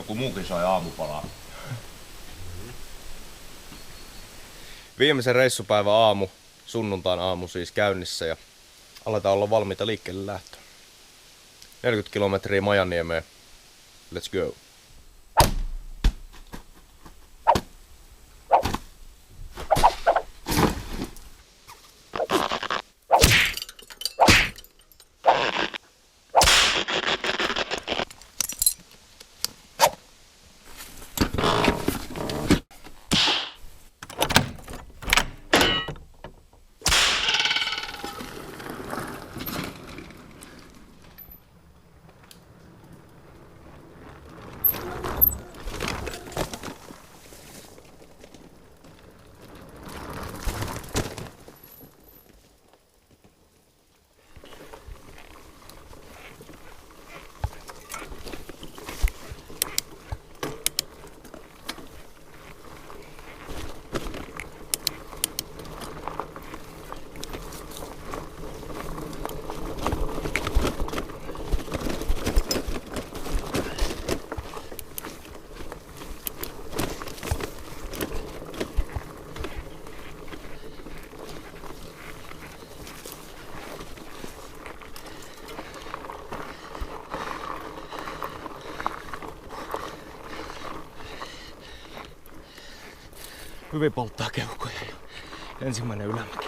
Joku muukin sai aamupalaa. Viimeisen reissupäivän aamu, sunnuntain aamu siis käynnissä ja aletaan olla valmiita liikkeelle lähtöön. 40 kilometriä Majaniemeen. Let's go. Hyvin polttaa keuhkoja jo. Ensimmäinen ylämäki.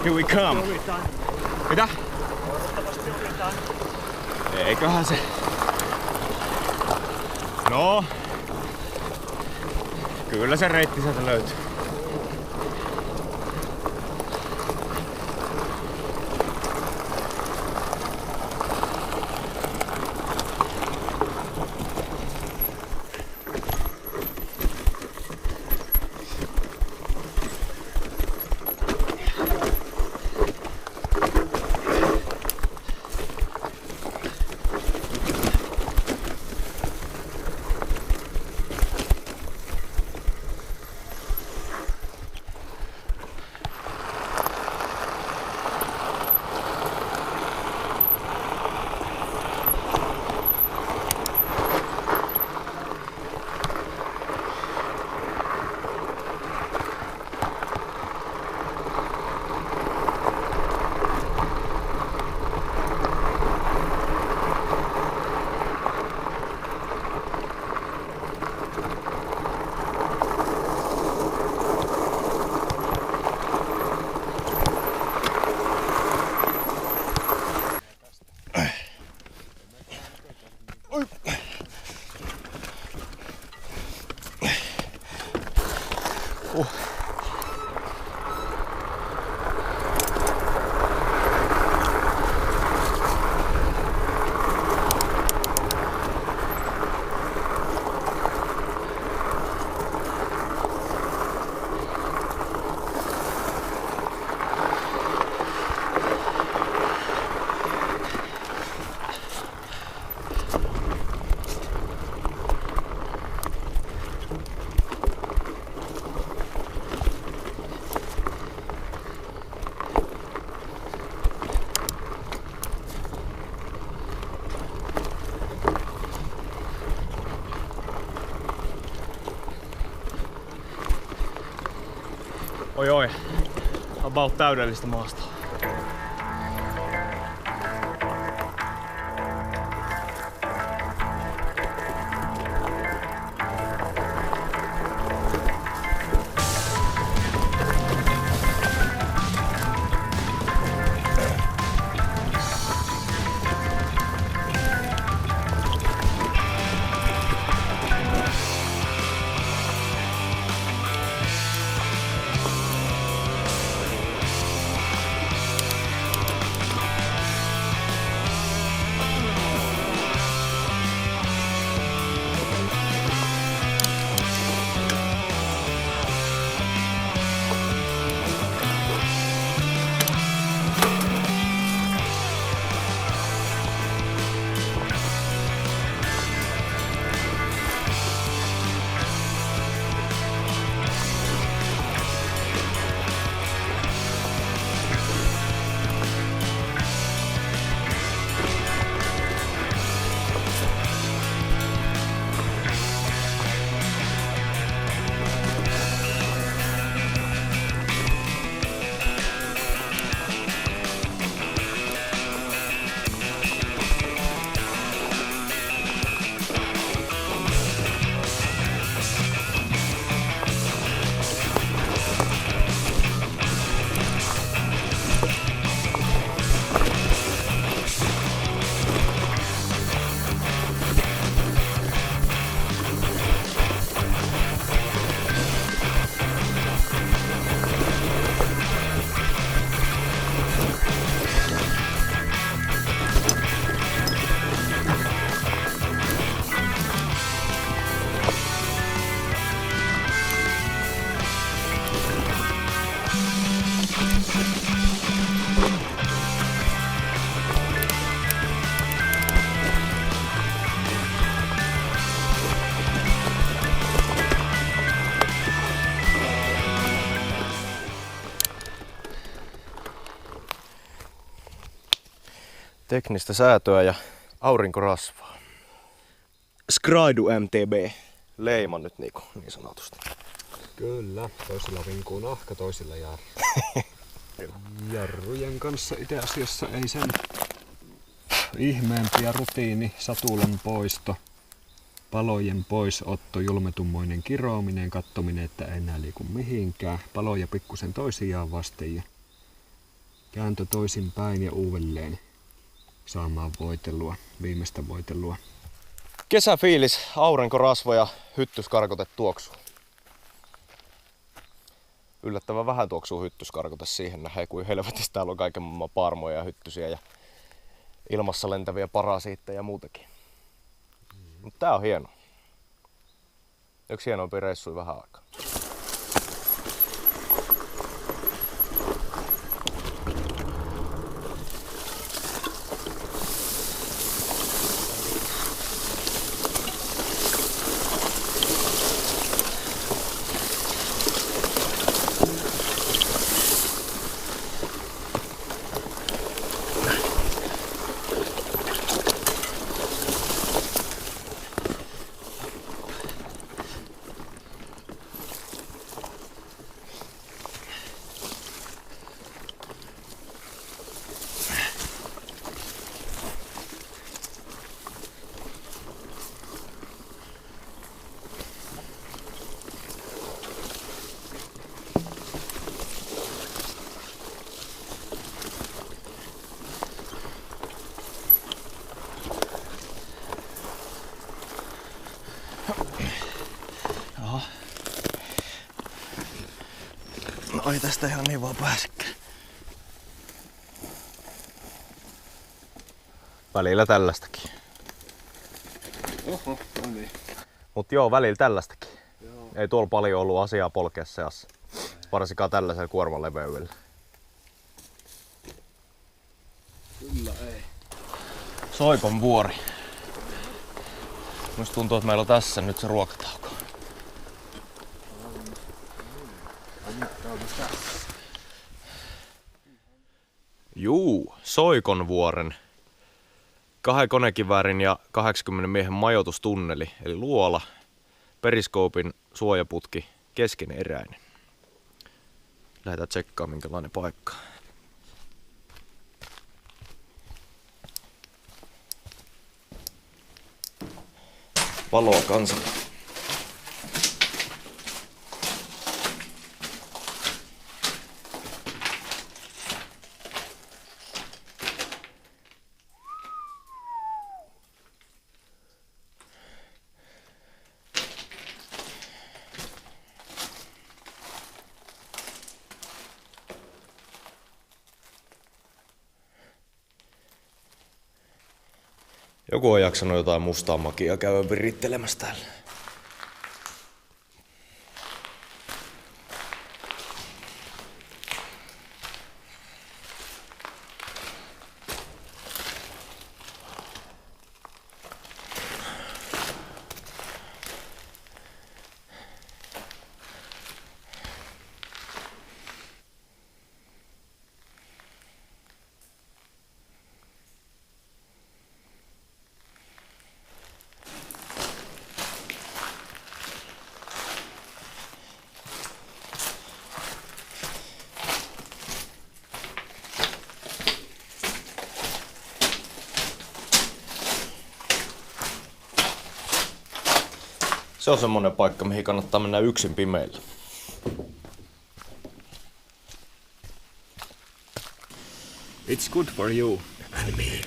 Here we come. Mitä? Toivottavasti ovitaan. Eiköhän se. No. Kyllä se reitti sieltä löytyy. Oi, about täydellistä maastoa. Teknistä säätöä ja aurinkorasvaa. Skraidu MTB. Leima nyt niin sanotusti. Kyllä, toisilla vinkuu nahka, toisilla jarru. Jarrujen kanssa itse asiassa ei sen ihmeempiä rutiini, satulan poisto, palojen poisotto, julmetummoinen kiroaminen, kattominen, että ei enää liiku mihinkään, paloja pikkusen toisiaan vasten ja kääntö toisinpäin ja uudelleen saamaan voitelua, viimeistä voitelua. Kesäfiilis, aurinkorasvo ja hyttyskarkote tuoksuu. Yllättävän vähän tuoksuu hyttyskarkote siihen nähden, kuin helvetissä täällä on kaiken maailman paarmoja ja hyttysiä ja ilmassa lentäviä parasiitteja ja muutakin. Mutta tää on hieno. Yksi hienompia reissuja vähän aikaa. No ei tästä ihan niin vaan pääsekään. Välillä tällaistakin. Oho, no niin. Mut joo, välillä tällaistakin. Joo. Ei tuolla paljon ollut asiaa polkea seassa. Varsinkaan tällaisella kuormaleveydellä. Kyllä ei. Soikon vuori. Musta tuntuu, että meillä on tässä nyt se ruokatauko. Juu, Soikon vuoren 2 konekiväärin ja 80 miehen majoitustunneli, eli luola, periskoopin suojaputki, keskeneräinen. Lähdetään tsekkaamaan minkälainen paikka. Valoa kanssa. Joku on jaksanut jotain mustaa makia käydä virittelemässä täällä. Se on semmonen paikka, mihin kannattaa mennä yksin pimeillä. It's good for you. And me.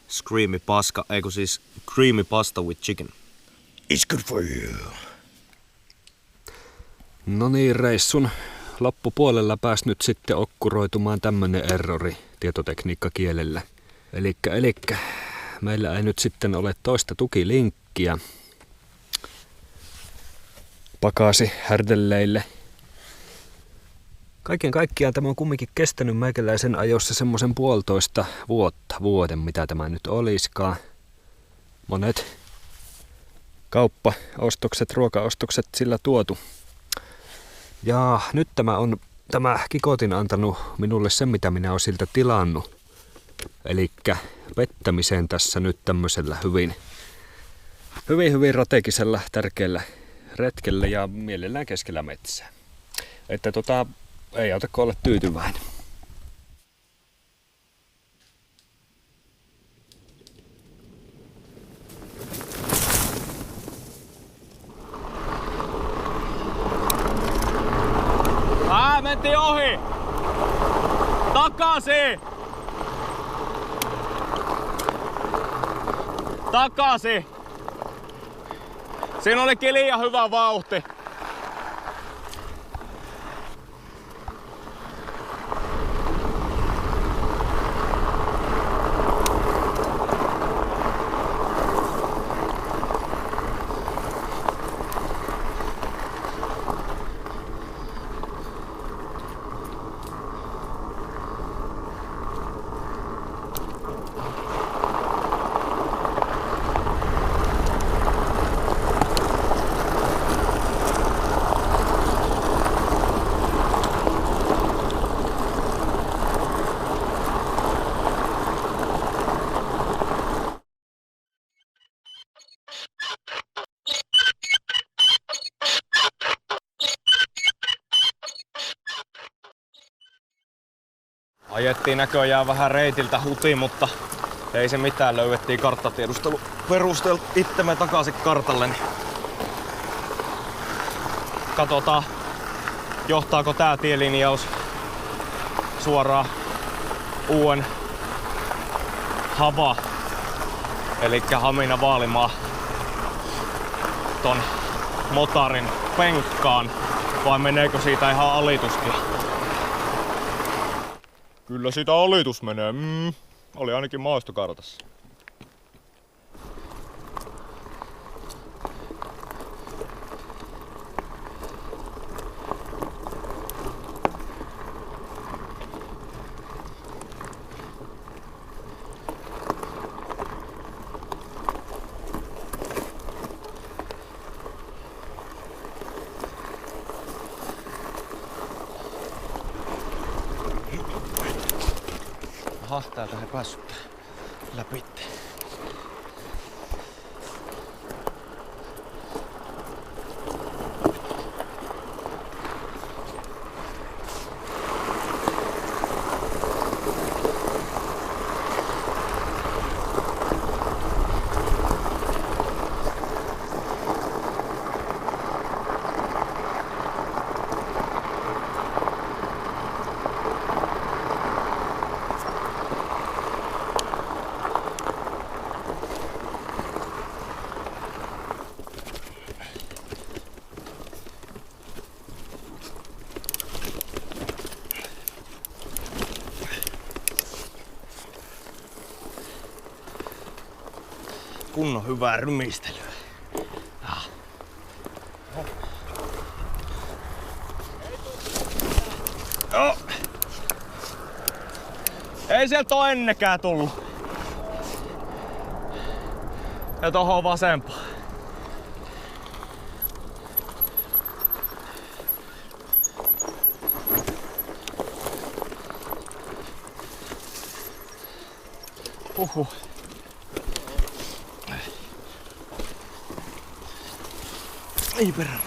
Screamy paska, eiku siis creamy pasta with chicken. It's good for you. No niin, reissun loppupuolella pääs nyt sitten okkuroitumaan tämmönen errori tietotekniikkakielellä. Elikkä meillä ei nyt sitten ole toista tukilinkkiä pakasi härdelleille. Kaiken kaikkiaan tämä on kumminkin kestänyt meikäläisen ajossa semmoisen 1,5 vuoden, mitä tämä nyt olisikaan. Monet kauppaostokset, ruokaostokset sillä tuotu. Ja nyt tämä Kikotin antanut minulle sen, mitä minä olen siltä tilannut. Elikkä vettämiseen tässä nyt tämmöisellä hyvin strategisella tärkeällä retkellä ja mielellään keskellä metsää. Että ei auta kuin olla tyytyväinen. Mentiin ohi! Takaisin! Takaisin! Siinä olikin liian hyvä vauhti. Ajettiin näköjään vähän reitiltä huti, mutta ei se mitään. Löydettiin karttatiedustelu perusteella itsemme takaisin kartalle. Niin katsotaan, johtaako tää tielinjaus suoraan uuden Hava, eli Hamina Vaalimaa ton motarin penkkaan, vai meneekö siitä ihan alituskin? Kyllä siitä alitus menee. Oli ainakin maastokartassa. Aha, täältä he päässyt läpi. Kunnon hyvää rymistelyä. Oh. Ei sieltä oo ennekään tullut. Ja tohon vasempaan. Huhhuh. Ei perään.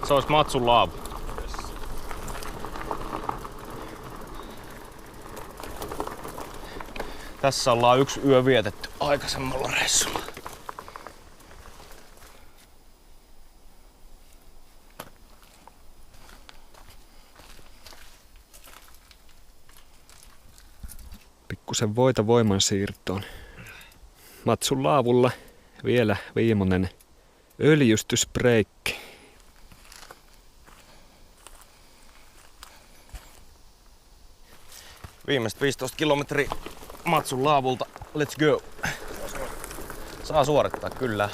Se olisi Matsun laavu. Tässä ollaan yksi yö vietetty aikaisemmalla reissulla. Pikkusen voita voimansiirtoon. Matsun laavulla vielä viimeinen öljystysbreikki. Viimeiset 15 kilometriä Matsun laavulta. Let's go! Saa suorittaa, kyllä.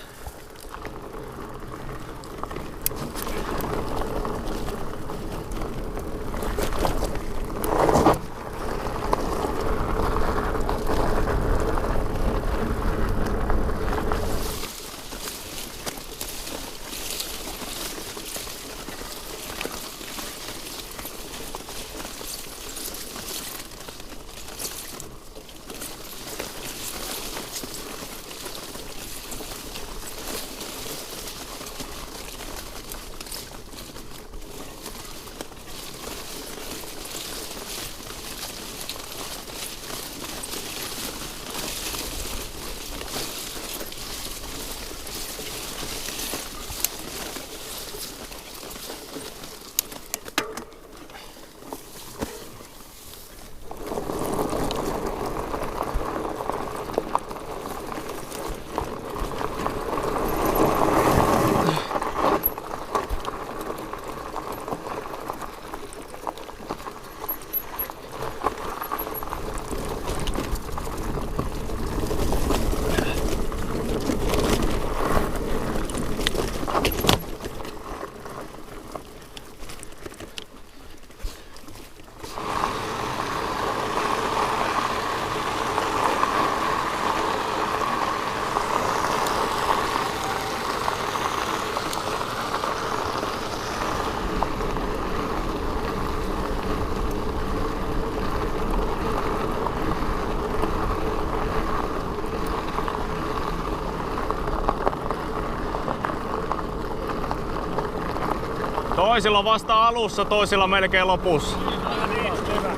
Toisilla vasta alussa, toisilla melkein lopussa. No niin, hyvä.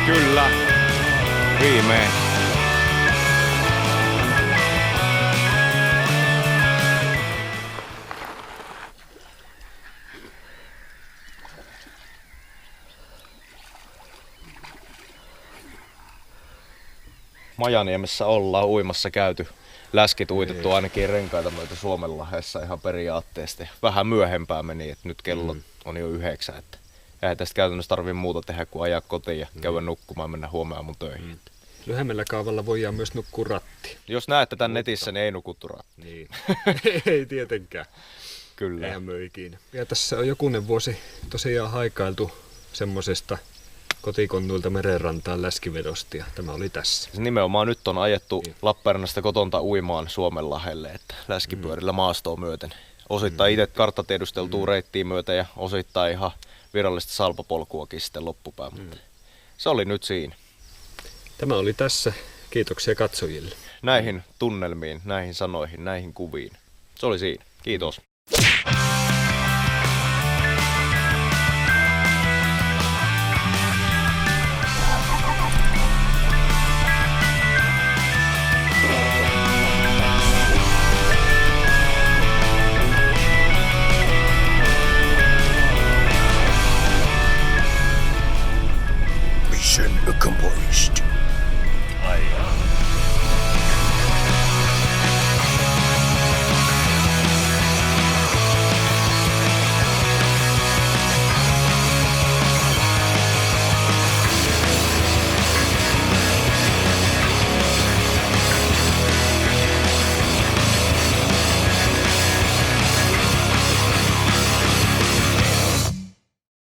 Kyllä. Viimein. Majaniemessä ollaan uimassa käyty. Läskit uitettu ainakin renkaita myötä Suomenlahdessa ihan periaatteesta. Vähän myöhempää meni, että nyt kello on jo 9. Että ei tästä käytännössä tarvii muuta tehdä kuin ajaa kotiin ja käydä nukkumaan ja mennä huomenna mun töihin. Lyhyemmällä kaavalla voidaan myös nukkua ratti. Jos näette tän netissä, niin ei nukuttu ratti. Niin. Ei tietenkään. Kyllä. Eihän me ikinä. Ja tässä on jokunen vuosi tosiaan haikailtu semmosesta kotikonnuilta merenrantaan läskivedosta ja tämä oli tässä. Nimenomaan nyt on ajettu Lappeenrannasta kotonta uimaan Suomenlahdelle, että läskipyörillä maastoa myöten. Osittain itse karttatiedusteltua reittiä myöten ja osittain ihan virallista salpapolkuakin sitten loppupään. Se oli nyt siinä. Tämä oli tässä. Kiitoksia katsojille. Näihin tunnelmiin, näihin sanoihin, näihin kuviin. Se oli siinä. Kiitos. Mission accomplished.